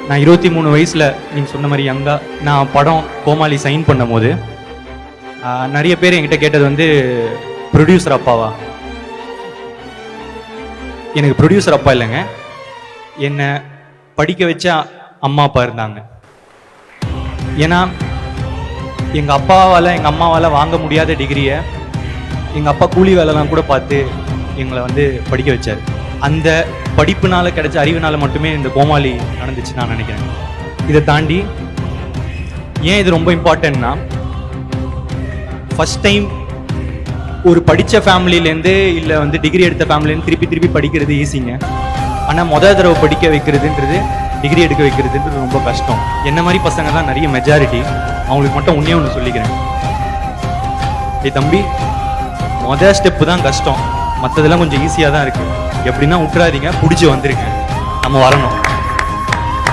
நான் 23 வயசில் நீங்கள் சொன்ன மாதிரி யங்கா நான் படம் கோமாளி சைன் பண்ணும் போது நிறைய பேர் என்கிட்ட கேட்டது வந்து ப்ரொடியூசர் அப்பாவா. எனக்கு ப்ரொடியூசர் அப்பா இல்லைங்க, என்னை படிக்க வச்ச அம்மா அப்பா இருந்தாங்க. ஏன்னா எங்கள் அப்பாவால் எங்கள் அம்மாவால் வாங்க முடியாத டிகிரியை எங்கள் அப்பா கூலி வேலைலாம் கூட பார்த்து எங்களை வந்து படிக்க வச்சார். அந்த படிப்புனால கிடைச்ச அறிவுனால மட்டுமே இந்த கோமாளி நடந்துச்சு நான் நினைக்கிறேன். இதை தாண்டி ஏன் இது ரொம்ப இம்பார்ட்டன்ட்னா, ஃபர்ஸ்ட் டைம் ஒரு படித்த ஃபேமிலியிலேருந்து இல்லை வந்து டிகிரி எடுத்த ஃபேமிலிலேருந்து திருப்பி படிக்கிறது ஈஸிங்க. ஆனால் முதல் தடவை படிக்க வைக்கிறதுன்றது, டிகிரி எடுக்க வைக்கிறதுன்றது ரொம்ப கஷ்டம். என்ன மாதிரி பசங்க தான் நிறைய மெஜாரிட்டி. அவங்களுக்கு மட்டும் ஒன்றே ஒன்று சொல்லிக்கிறேன், தம்பி முதல் ஸ்டெப்பு தான் கஷ்டம், மற்றதெல்லாம் கொஞ்சம் ஈஸியாக தான் இருக்குது. எப்படின்னா விட்டுறாதீங்க, பிடிச்சி வந்துருங்க, நம்ம வரணும்.